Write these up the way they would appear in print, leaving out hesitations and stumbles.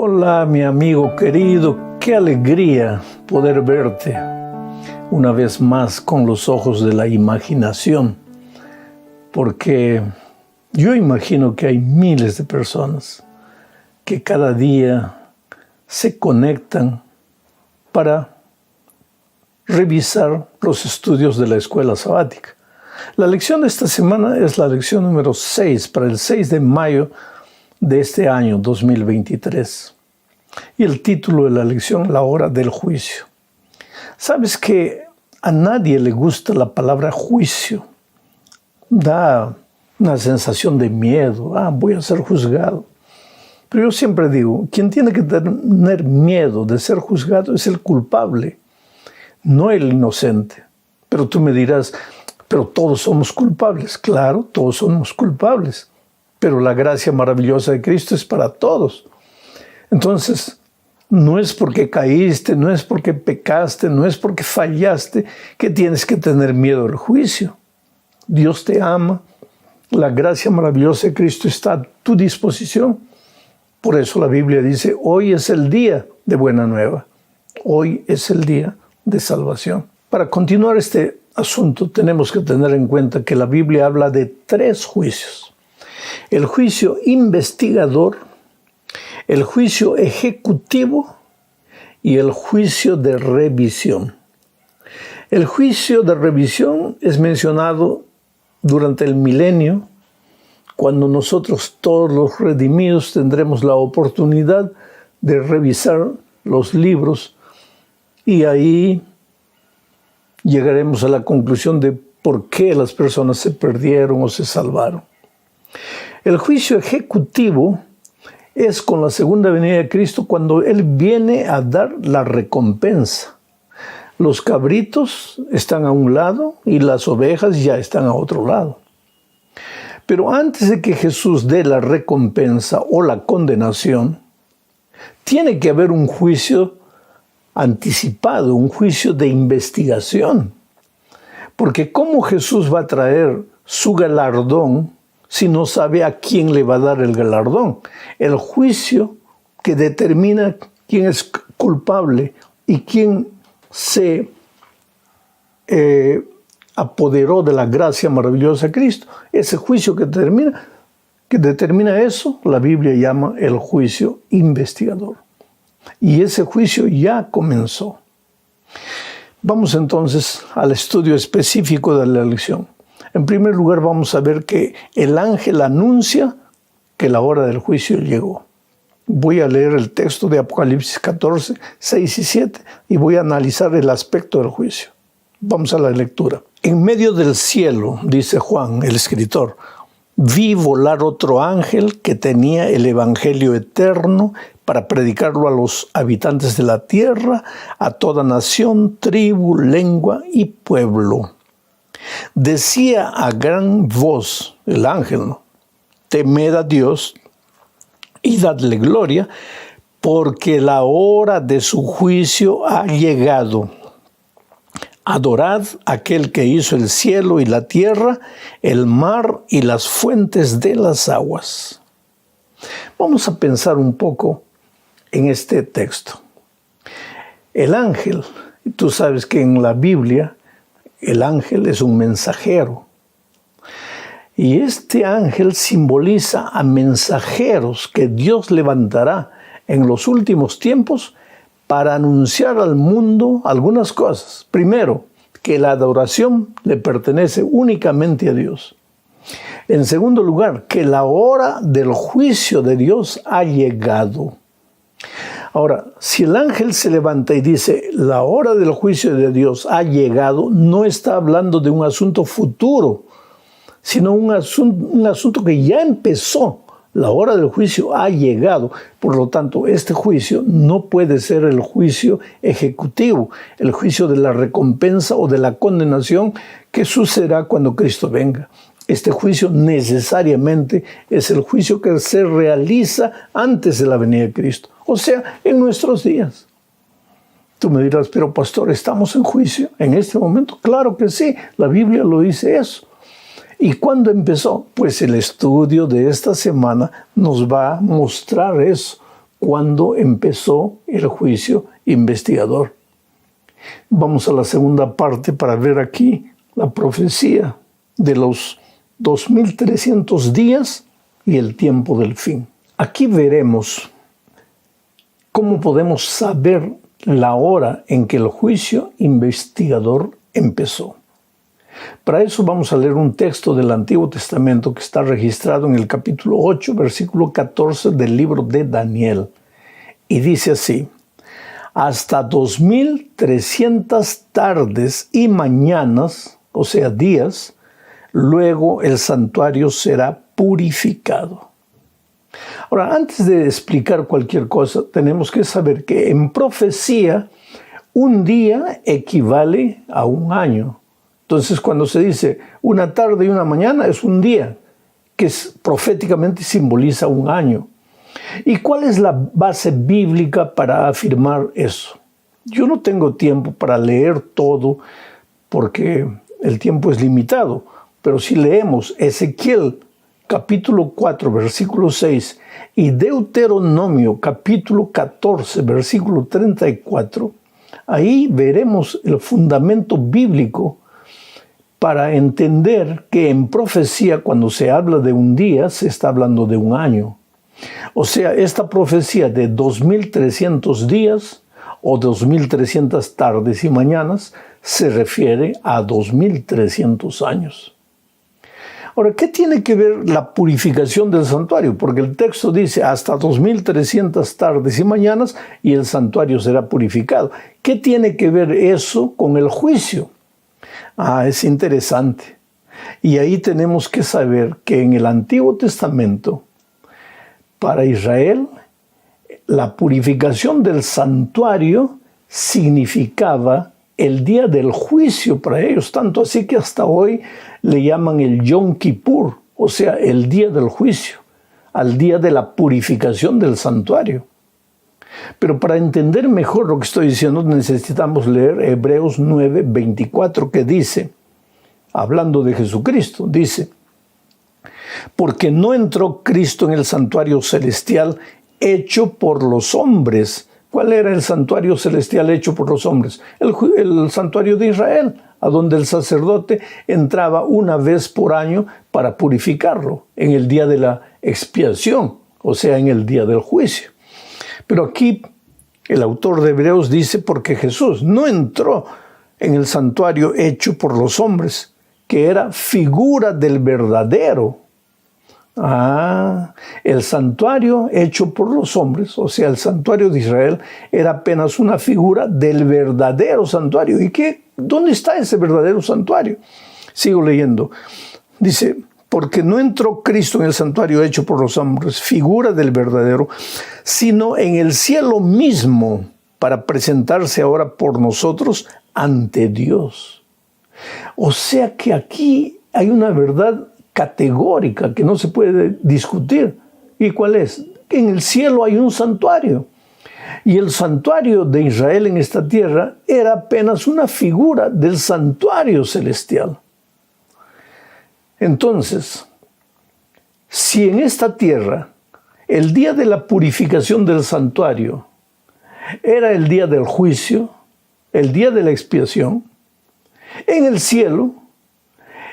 Hola, mi amigo querido, qué alegría poder verte una vez más con los ojos de la imaginación, porque yo imagino que hay miles de personas que cada día se conectan para revisar los estudios de la escuela sabática. La lección de esta semana es la lección número 6 para el 6 de mayo de este año 2023. Y el título de la lección, la hora del juicio. ¿Sabes que a nadie le gusta la palabra juicio? Da una sensación de miedo. Voy a ser juzgado. Pero yo siempre digo, quien tiene que tener miedo de ser juzgado es el culpable, no el inocente. Pero tú me dirás, pero todos somos culpables. Claro, todos somos culpables. Pero la gracia maravillosa de Cristo es para todos. Entonces, no es porque caíste, no es porque pecaste, no es porque fallaste que tienes que tener miedo del juicio. Dios te ama. La gracia maravillosa de Cristo está a tu disposición. Por eso la Biblia dice, hoy es el día de buena nueva. Hoy es el día de salvación. Para continuar este asunto, tenemos que tener en cuenta que la Biblia habla de 3 juicios. El juicio investigador, el juicio ejecutivo y el juicio de revisión. El juicio de revisión es mencionado durante el milenio, cuando nosotros todos los redimidos tendremos la oportunidad de revisar los libros y ahí llegaremos a la conclusión de por qué las personas se perdieron o se salvaron. El juicio ejecutivo es con la segunda venida de Cristo, cuando Él viene a dar la recompensa. Los cabritos están a un lado y las ovejas ya están a otro lado. Pero antes de que Jesús dé la recompensa o la condenación, tiene que haber un juicio anticipado, un juicio de investigación. Porque ¿cómo Jesús va a traer su galardón si no sabe a quién le va a dar el galardón? El juicio que determina quién es culpable y quién se apoderó de la gracia maravillosa de Cristo. Ese juicio que determina eso, la Biblia llama el juicio investigador. Y ese juicio ya comenzó. Vamos entonces al estudio específico de la lección. En primer lugar, vamos a ver que el ángel anuncia que la hora del juicio llegó. Voy a leer el texto de Apocalipsis 14, 6 y 7 y voy a analizar el aspecto del juicio. Vamos a la lectura. En medio del cielo, dice Juan, el escritor, vi volar otro ángel que tenía el evangelio eterno para predicarlo a los habitantes de la tierra, a toda nación, tribu, lengua y pueblo. Decía a gran voz el ángel, ¿no? Temed a Dios y dadle gloria, porque la hora de su juicio ha llegado. Adorad a aquel que hizo el cielo y la tierra, el mar y las fuentes de las aguas. Vamos a pensar un poco en este texto. El ángel, tú sabes que en la Biblia el ángel es un mensajero. Y este ángel simboliza a mensajeros que Dios levantará en los últimos tiempos para anunciar al mundo algunas cosas. Primero, que la adoración le pertenece únicamente a Dios. En segundo lugar, que la hora del juicio de Dios ha llegado. Ahora, si el ángel se levanta y dice, la hora del juicio de Dios ha llegado, no está hablando de un asunto futuro, sino un asunto que ya empezó. La hora del juicio ha llegado. Por lo tanto, este juicio no puede ser el juicio ejecutivo, el juicio de la recompensa o de la condenación que sucederá cuando Cristo venga. Este juicio necesariamente es el juicio que se realiza antes de la venida de Cristo, o sea, en nuestros días. Tú me dirás, pero pastor, ¿estamos en juicio en este momento? Claro que sí, la Biblia lo dice eso. ¿Y cuándo empezó? Pues el estudio de esta semana nos va a mostrar eso. cuando empezó el juicio investigador. Vamos a la segunda parte para ver aquí la profecía de los 2300 días y el tiempo del fin. Aquí veremos cómo podemos saber la hora en que el juicio investigador empezó. Para eso vamos a leer un texto del Antiguo Testamento que está registrado en el capítulo 8, versículo 14 del libro de Daniel. Y dice así: hasta 2300 tardes y mañanas, o sea, días, luego el santuario será purificado. Ahora, antes de explicar cualquier cosa, tenemos que saber que en profecía un día equivale a un año. Entonces, cuando se dice una tarde y una mañana, es un día, que proféticamente simboliza un año. ¿Y cuál es la base bíblica para afirmar eso? Yo no tengo tiempo para leer todo porque el tiempo es limitado, pero si leemos Ezequiel capítulo 4, versículo 6 y Deuteronomio capítulo 14, versículo 34, ahí veremos el fundamento bíblico para entender que en profecía, cuando se habla de un día, se está hablando de un año. O sea, esta profecía de 2300 días o 2300 tardes y mañanas se refiere a 2300 años. Ahora, ¿qué tiene que ver la purificación del santuario? Porque el texto dice hasta 2300 tardes y mañanas y el santuario será purificado. ¿Qué tiene que ver eso con el juicio? Es interesante. Y ahí tenemos que saber que en el Antiguo Testamento, para Israel, la purificación del santuario significaba el día del juicio para ellos, tanto así que hasta hoy le llaman el Yom Kippur, o sea, el día del juicio, al día de la purificación del santuario. Pero para entender mejor lo que estoy diciendo, necesitamos leer Hebreos 9, 24, que dice, hablando de Jesucristo, dice: porque no entró Cristo en el santuario celestial hecho por los hombres. ¿Cuál era el santuario celestial hecho por los hombres? El santuario de Israel, a donde el sacerdote entraba una vez por año para purificarlo, en el día de la expiación, o sea, en el día del juicio. Pero aquí el autor de Hebreos dice: porque Jesús no entró en el santuario hecho por los hombres, que era figura del verdadero. El santuario hecho por los hombres, o sea, el santuario de Israel, era apenas una figura del verdadero santuario. ¿Y dónde está ese verdadero santuario? Sigo leyendo. Dice: porque no entró Cristo en el santuario hecho por los hombres, figura del verdadero, sino en el cielo mismo, para presentarse ahora por nosotros ante Dios. O sea que aquí hay una verdad categórica que no se puede discutir. ¿Y cuál es? En el cielo hay un santuario. Y el santuario de Israel en esta tierra era apenas una figura del santuario celestial. Entonces, si en esta tierra el día de la purificación del santuario era el día del juicio, el día de la expiación, en el cielo,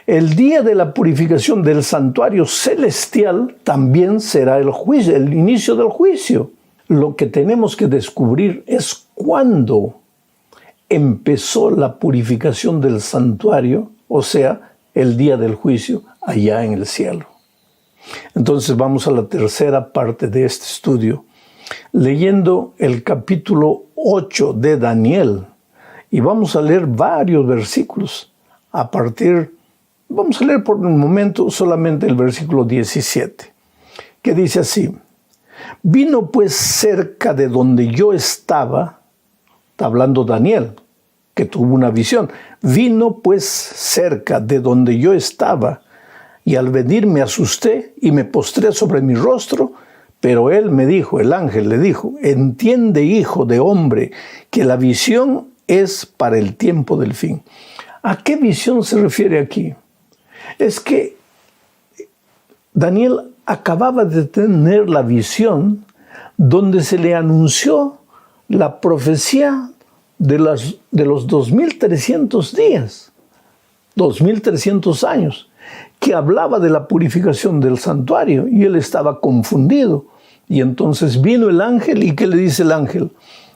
el día de la purificación del santuario celestial también será el juicio, el inicio del juicio. Lo que tenemos que descubrir es cuándo empezó la purificación del santuario, o sea, el día del juicio allá en el cielo. Entonces vamos a la tercera parte de este estudio, leyendo el capítulo 8 de Daniel. Y vamos a leer varios versículos vamos a leer por un momento solamente el versículo 17, que dice así: vino pues cerca de donde yo estaba, está hablando Daniel, que tuvo una visión, vino pues cerca de donde yo estaba, y al venir me asusté y me postré sobre mi rostro, pero él me dijo, el ángel le dijo: entiende, hijo de hombre, que la visión es para el tiempo del fin. ¿A qué visión se refiere aquí? Es que Daniel acababa de tener la visión donde se le anunció la profecía de los 2300 días, 2300 años, que hablaba de la purificación del santuario, y él estaba confundido. Y entonces vino el ángel, y ¿qué le dice el ángel?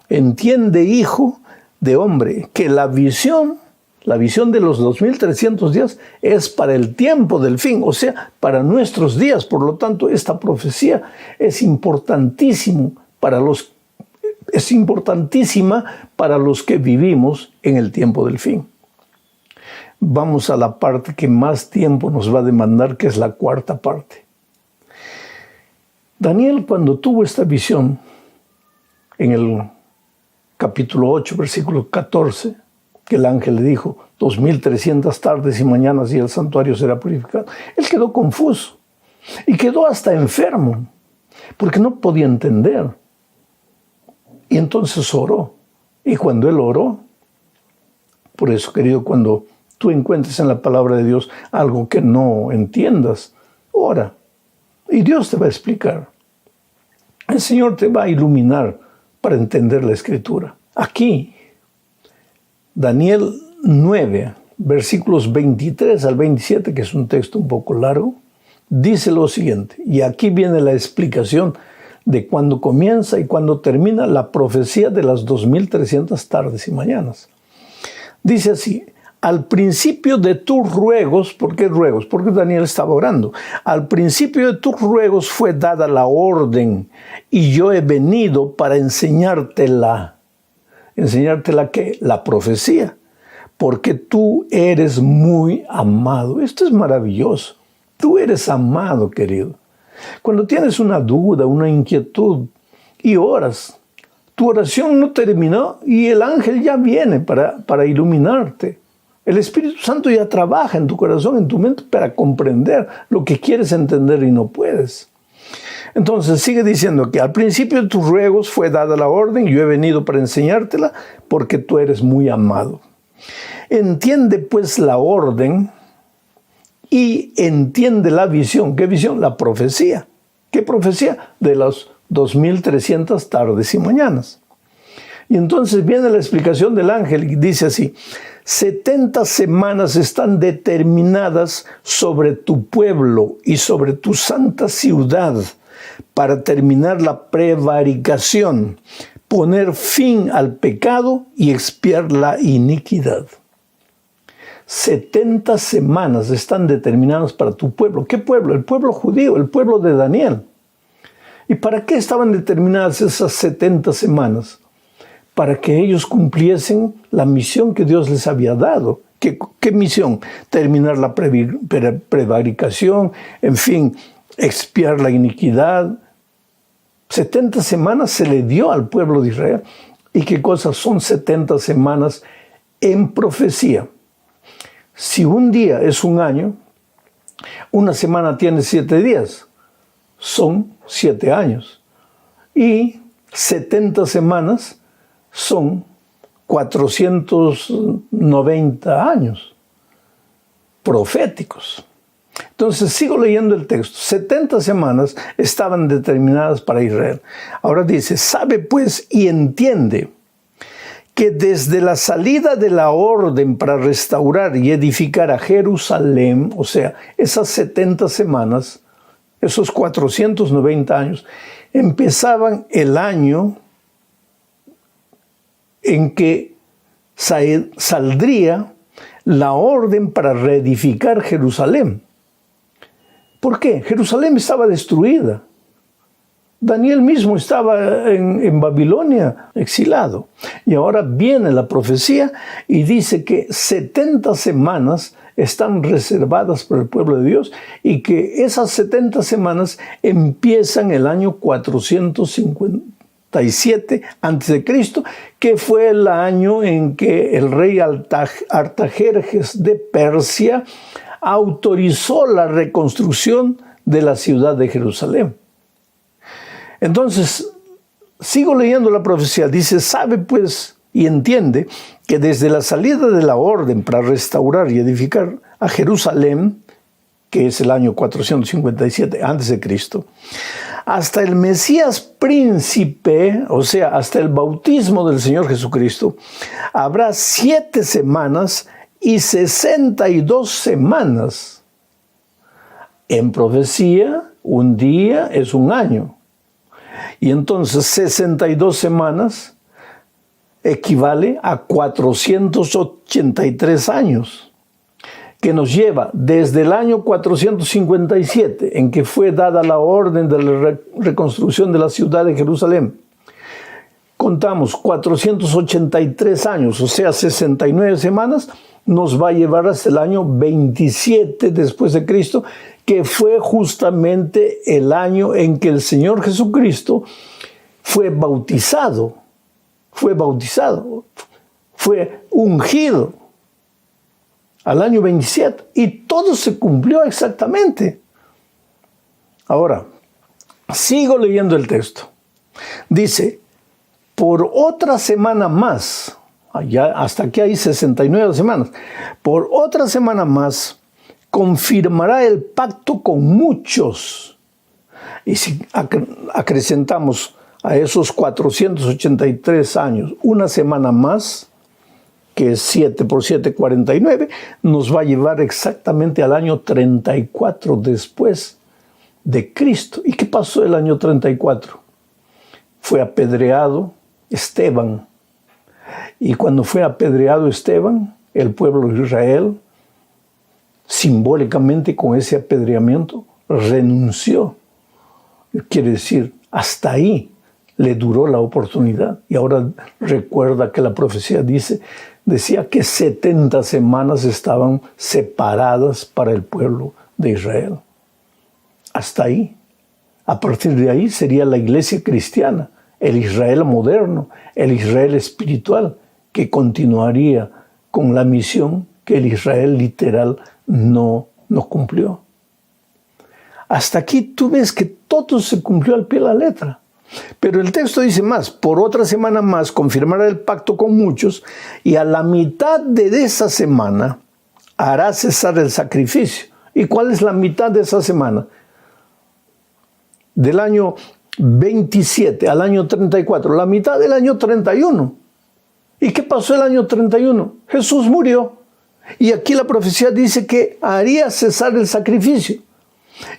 Entiende, hijo de hombre, que la visión de los 2300 días es para el tiempo del fin, o sea, para nuestros días. Por lo tanto, esta profecía es importantísima para los que vivimos en el tiempo del fin. Vamos a la parte que más tiempo nos va a demandar, que es la cuarta parte. Daniel, cuando tuvo esta visión, en el capítulo 8, versículo 14, que el ángel le dijo, 2300 tardes y mañanas y el santuario será purificado, él quedó confuso y quedó hasta enfermo, porque no podía entender. Y entonces oró. Y cuando él oró, por eso, querido, cuando tú encuentres en la palabra de Dios algo que no entiendas, ora. Y Dios te va a explicar. El Señor te va a iluminar para entender la Escritura. Aquí, Daniel 9, versículos 23 al 27, que es un texto un poco largo, dice lo siguiente. Y aquí viene la explicación de cuándo comienza y cuándo termina la profecía de las 2300 tardes y mañanas. Dice así: al principio de tus ruegos, ¿por qué ruegos? Porque Daniel estaba orando. Al principio de tus ruegos fue dada la orden, y yo he venido para enseñártela. ¿Enseñártela qué? La profecía. Porque tú eres muy amado. Esto es maravilloso. Tú eres amado, querido. Cuando tienes una duda, una inquietud y oras, tu oración no terminó y el ángel ya viene para iluminarte. El Espíritu Santo ya trabaja en tu corazón, en tu mente, para comprender lo que quieres entender y no puedes. Entonces sigue diciendo que al principio de tus ruegos fue dada la orden, yo he venido para enseñártela porque tú eres muy amado. Entiende pues la orden y entiende la visión. ¿Qué visión? La profecía. ¿Qué profecía? De las 2300 tardes y mañanas. Y entonces viene la explicación del ángel y dice así: 70 semanas están determinadas sobre tu pueblo y sobre tu santa ciudad para terminar la prevaricación, poner fin al pecado y expiar la iniquidad. 70 semanas están determinadas para tu pueblo. ¿Qué pueblo? El pueblo judío, el pueblo de Daniel. ¿Y para qué estaban determinadas esas 70 semanas? Para que ellos cumpliesen la misión que Dios les había dado. ¿Qué misión? Terminar la prevaricación, en fin, expiar la iniquidad. 70 semanas se le dio al pueblo de Israel. ¿Y qué cosas son 70 semanas en profecía? Si un día es un año, una semana tiene 7 días, son 7 años. Y 70 semanas son 490 años proféticos. Entonces sigo leyendo el texto. 70 semanas estaban determinadas para Israel. Ahora dice: sabe pues y entiende que desde la salida de la orden para restaurar y edificar a Jerusalén, o sea, esas 70 semanas, esos 490 años, empezaban el año en que saldría la orden para reedificar Jerusalén. ¿Por qué? Jerusalén estaba destruida. Daniel mismo estaba en Babilonia exilado. Y ahora viene la profecía y dice que 70 semanas están reservadas para el pueblo de Dios y que esas 70 semanas empiezan el año 457 a.C., que fue el año en que el rey Artajerjes de Persia autorizó la reconstrucción de la ciudad de Jerusalén. Entonces, sigo leyendo la profecía. Dice: sabe pues y entiende que desde la salida de la orden para restaurar y edificar a Jerusalén, que es el año 457 a.C., hasta el Mesías príncipe, o sea, hasta el bautismo del Señor Jesucristo, habrá 7 semanas y 62 semanas. En profecía, un día es un año. Y entonces 62 semanas equivale a 483 años, que nos lleva desde el año 457, en que fue dada la orden de la reconstrucción de la ciudad de Jerusalén. Contamos 483 años, o sea, 69 semanas, nos va a llevar hasta el año 27 después de Cristo, que fue justamente el año en que el Señor Jesucristo fue bautizado, fue ungido al año 27, y todo se cumplió exactamente. Ahora, sigo leyendo el texto. Dice, por otra semana más, ya hasta aquí hay 69 semanas, por otra semana más confirmará el pacto con muchos. Y si acrecentamos a esos 483 años una semana más, que es 7 por 7, 49, nos va a llevar exactamente al año 34 después de Cristo. ¿Y qué pasó el año 34? Fue apedreado Esteban. Y cuando fue apedreado Esteban, el pueblo de Israel, simbólicamente con ese apedreamiento, renunció. Quiere decir, hasta ahí le duró la oportunidad. Y ahora recuerda que la profecía decía que 70 semanas estaban separadas para el pueblo de Israel. Hasta ahí. A partir de ahí sería la iglesia cristiana, el Israel moderno, el Israel espiritual, que continuaría con la misión que el Israel literal no cumplió. Hasta aquí tú ves que todo se cumplió al pie de la letra. Pero el texto dice más, por otra semana más confirmará el pacto con muchos, y a la mitad de esa semana hará cesar el sacrificio. ¿Y cuál es la mitad de esa semana? Del año 27 al año 34, la mitad del año 31. ¿Y qué pasó el año 31? Jesús murió. Y aquí la profecía dice que haría cesar el sacrificio.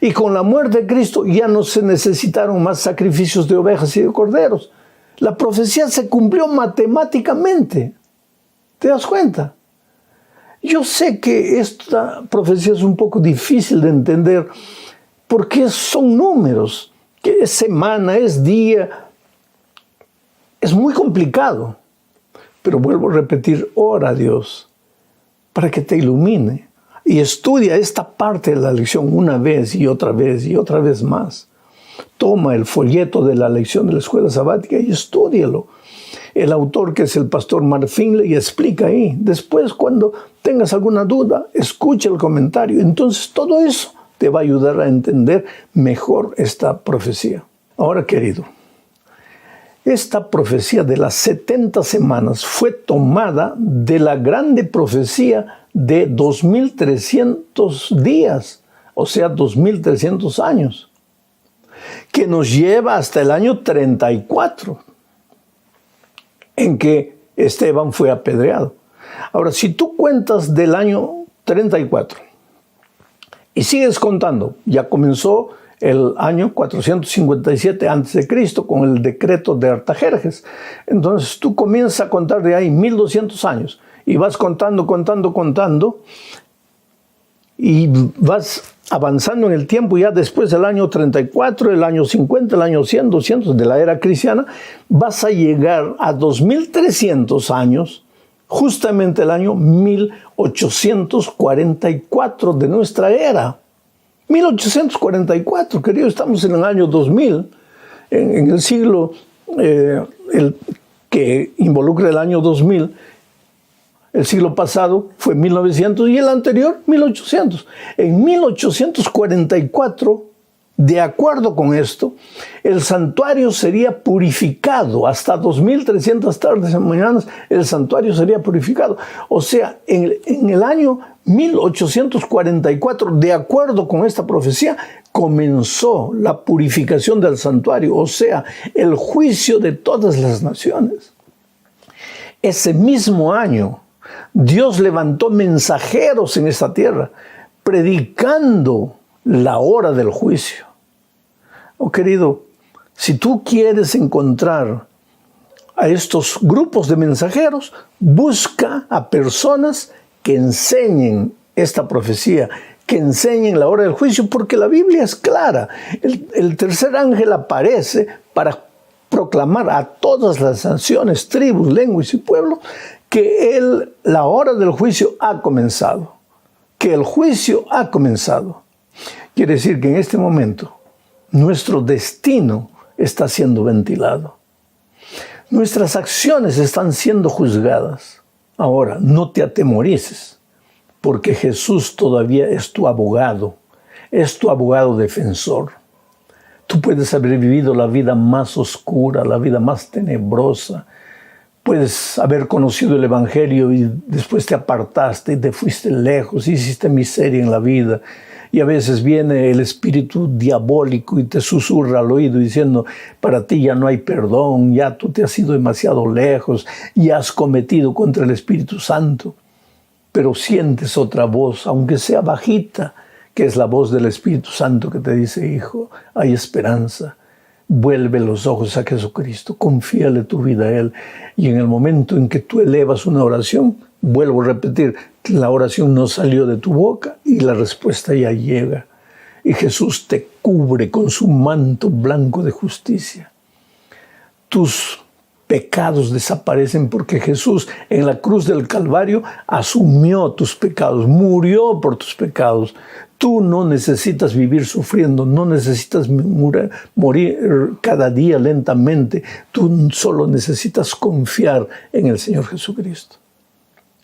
Y con la muerte de Cristo ya no se necesitaron más sacrificios de ovejas y de corderos. La profecía se cumplió matemáticamente. ¿Te das cuenta? Yo sé que esta profecía es un poco difícil de entender porque son números, que es semana, es día. Es muy complicado. Pero vuelvo a repetir, ora a Dios para que te ilumine. Y estudia esta parte de la lección una vez y otra vez y otra vez más. Toma el folleto de la lección de la escuela sabática y estúdialo. El autor, que es el pastor Mark Finley, explica ahí. Después, cuando tengas alguna duda, escucha el comentario. Entonces, todo eso te va a ayudar a entender mejor esta profecía. Ahora, querido, esta profecía de las 70 semanas fue tomada de la grande profecía de 2300 días, o sea, 2300 años, que nos lleva hasta el año 34, en que Esteban fue apedreado. Ahora, si tú cuentas del año 34 y sigues contando, ya comenzó el año 457 a.C. con el decreto de Artajerjes. Entonces tú comienzas a contar de ahí 1200 años y vas contando y vas avanzando en el tiempo. Ya después del año 34, el año 50, el año 100, 200 de la era cristiana, vas a llegar a 2300 años, justamente el año 1844 de nuestra era. 1844, querido, estamos en el año 2000, en el siglo que involucra el año 2000. El siglo pasado fue 1900 y el anterior 1800. En 1844 De acuerdo con esto, el santuario sería purificado. Hasta 2300 tardes y mañanas el santuario sería purificado. O sea, en el año 1844, de acuerdo con esta profecía, comenzó la purificación del santuario, o sea, el juicio de todas las naciones. Ese mismo año, Dios levantó mensajeros en esta tierra, predicando la hora del juicio. Oh, querido, si tú quieres encontrar a estos grupos de mensajeros, busca a personas que enseñen esta profecía, que enseñen la hora del juicio, porque la Biblia es clara. El tercer ángel aparece para proclamar a todas las naciones, tribus, lenguas y pueblos que la hora del juicio ha comenzado, que el juicio ha comenzado. Quiere decir que en este momento nuestro destino está siendo ventilado. Nuestras acciones están siendo juzgadas. Ahora, no te atemorices, porque Jesús todavía es tu abogado defensor. Tú puedes haber vivido la vida más oscura, la vida más tenebrosa. Puedes haber conocido el Evangelio y después te apartaste y te fuiste lejos, hiciste miseria en la vida. Y a veces viene el espíritu diabólico y te susurra al oído diciendo, para ti ya no hay perdón, ya tú te has ido demasiado lejos y has cometido contra el Espíritu Santo. Pero sientes otra voz, aunque sea bajita, que es la voz del Espíritu Santo que te dice, hijo, hay esperanza. Vuelve los ojos a Jesucristo, confíale tu vida a Él. Y en el momento en que tú elevas una oración, vuelvo a repetir, la oración no salió de tu boca y la respuesta ya llega. Y Jesús te cubre con su manto blanco de justicia. Tus pecados desaparecen porque Jesús en la cruz del Calvario asumió tus pecados, murió por tus pecados. Tú no necesitas vivir sufriendo, no necesitas morir cada día lentamente. Tú solo necesitas confiar en el Señor Jesucristo.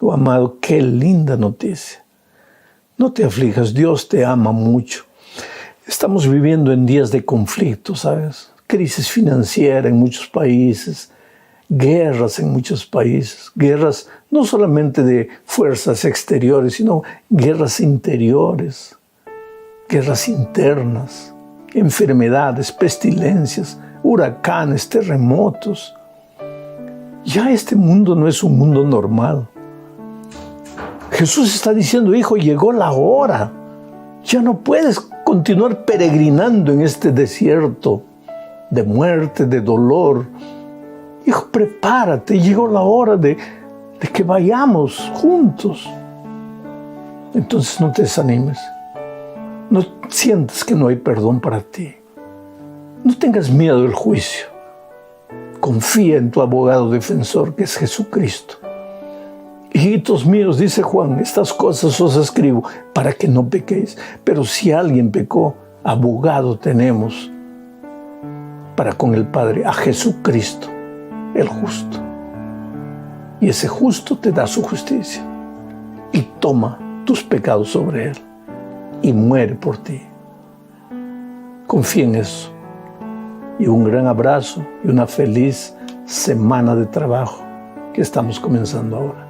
Oh, amado, qué linda noticia. No te aflijas, Dios te ama mucho. Estamos viviendo en días de conflicto, ¿sabes? Crisis financiera en muchos países, guerras en muchos países, guerras no solamente de fuerzas exteriores, sino guerras interiores, guerras internas, enfermedades, pestilencias, huracanes, terremotos. Ya este mundo no es un mundo normal. Jesús está diciendo, hijo, llegó la hora. Ya no puedes continuar peregrinando en este desierto de muerte, de dolor. Hijo, prepárate, llegó la hora de que vayamos juntos. Entonces no te desanimes. No sientas que no hay perdón para ti. No tengas miedo del juicio. Confía en tu abogado defensor, que es Jesucristo. Hijitos míos, dice Juan, estas cosas os escribo para que no pequéis. Pero si alguien pecó, abogado tenemos para con el Padre, a Jesucristo, el justo. Y ese justo te da su justicia y toma tus pecados sobre él y muere por ti. Confía en eso. Y un gran abrazo y una feliz semana de trabajo que estamos comenzando ahora.